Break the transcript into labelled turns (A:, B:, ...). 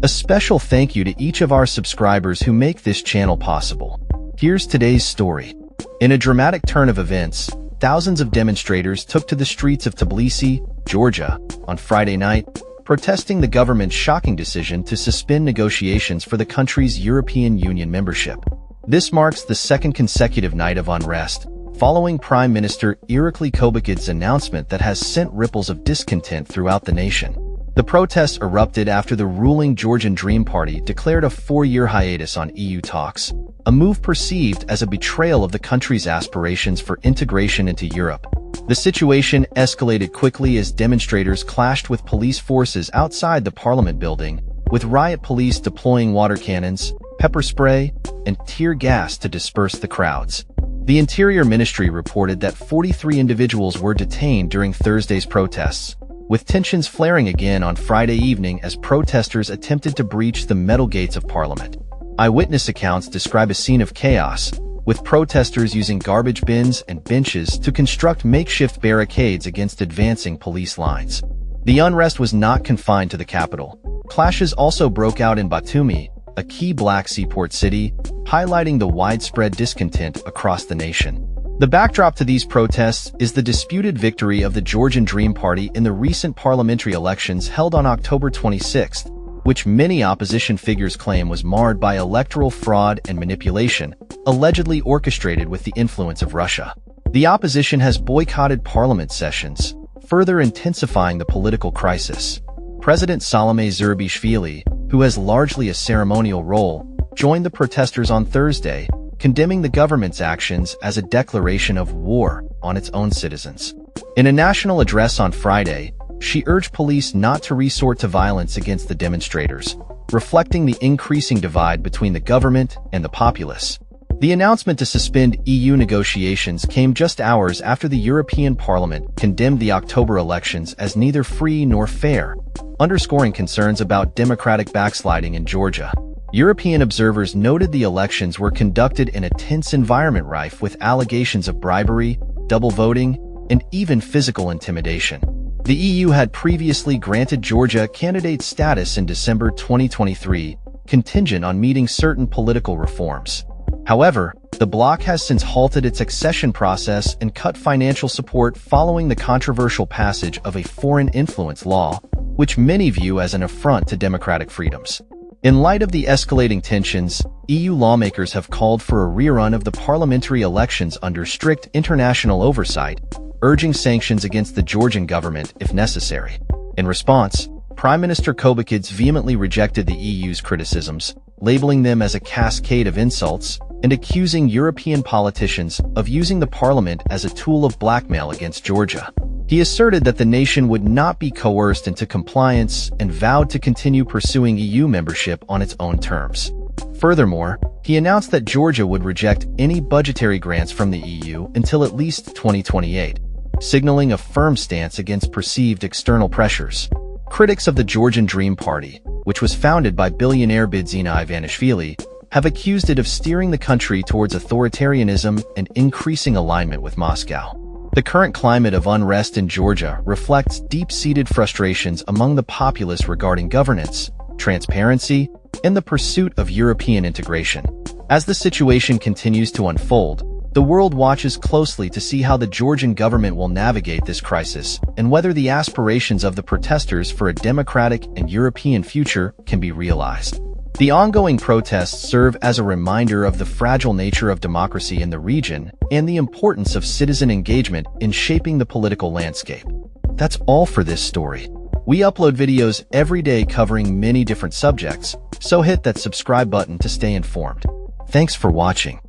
A: A special thank you to each of our subscribers who make this channel possible. Here's today's story. In a dramatic turn of events, thousands of demonstrators took to the streets of Tbilisi, Georgia, on Friday night, protesting the government's shocking decision to suspend negotiations for the country's European Union membership. This marks the second consecutive night of unrest, following Prime Minister Eruct's announcement that has sent ripples of discontent throughout the nation. The protests erupted after the ruling Georgian Dream Party declared a 4-year hiatus on EU talks, a move perceived as a betrayal of the country's aspirations for integration into Europe. The situation escalated quickly as demonstrators clashed with police forces outside the parliament building, with riot police deploying water cannons, pepper spray, and tear gas to disperse the crowds. The Interior Ministry reported that 43 individuals were detained during Thursday's protests, with tensions flaring again on Friday evening as protesters attempted to breach the metal gates of Parliament. Eyewitness accounts describe a scene of chaos, with protesters using garbage bins and benches to construct makeshift barricades against advancing police lines. The unrest was not confined to the capital. Clashes also broke out in Batumi, a key Black Sea port city, highlighting the widespread discontent across the nation. The backdrop to these protests is the disputed victory of the Georgian Dream Party in the recent parliamentary elections held on October 26, which many opposition figures claim was marred by electoral fraud and manipulation, allegedly orchestrated with the influence of Russia. The opposition has boycotted parliament sessions, further intensifying the political crisis. President Salome Zurabishvili, who has largely a ceremonial role, joined the protesters on Thursday, condemning the government's actions as a declaration of war on its own citizens. In a national address on Friday, she urged police not to resort to violence against the demonstrators, reflecting the increasing divide between the government and the populace. The announcement to suspend EU negotiations came just hours after the European Parliament condemned the October elections as neither free nor fair, underscoring concerns about democratic backsliding in Georgia. European observers noted the elections were conducted in a tense environment rife with allegations of bribery, double voting, and even physical intimidation. The EU had previously granted Georgia candidate status in December 2023, contingent on meeting certain political reforms. However, the bloc has since halted its accession process and cut financial support following the controversial passage of a foreign influence law, which many view as an affront to democratic freedoms. In light of the escalating tensions, EU lawmakers have called for a rerun of the parliamentary elections under strict international oversight, urging sanctions against the Georgian government if necessary. In response, Prime Minister Kobakidze vehemently rejected the EU's criticisms, labeling them as a cascade of insults and accusing European politicians of using the parliament as a tool of blackmail against Georgia. He asserted that the nation would not be coerced into compliance and vowed to continue pursuing EU membership on its own terms. Furthermore, he announced that Georgia would reject any budgetary grants from the EU until at least 2028, signaling a firm stance against perceived external pressures. Critics of the Georgian Dream Party, which was founded by billionaire Bidzina Ivanishvili, have accused it of steering the country towards authoritarianism and increasing alignment with Moscow. The current climate of unrest in Georgia reflects deep-seated frustrations among the populace regarding governance, transparency, and the pursuit of European integration. As the situation continues to unfold, the world watches closely to see how the Georgian government will navigate this crisis and whether the aspirations of the protesters for a democratic and European future can be realized. The ongoing protests serve as a reminder of the fragile nature of democracy in the region and the importance of citizen engagement in shaping the political landscape. That's all for this story. We upload videos every day covering many different subjects, so hit that subscribe button to stay informed. Thanks for watching.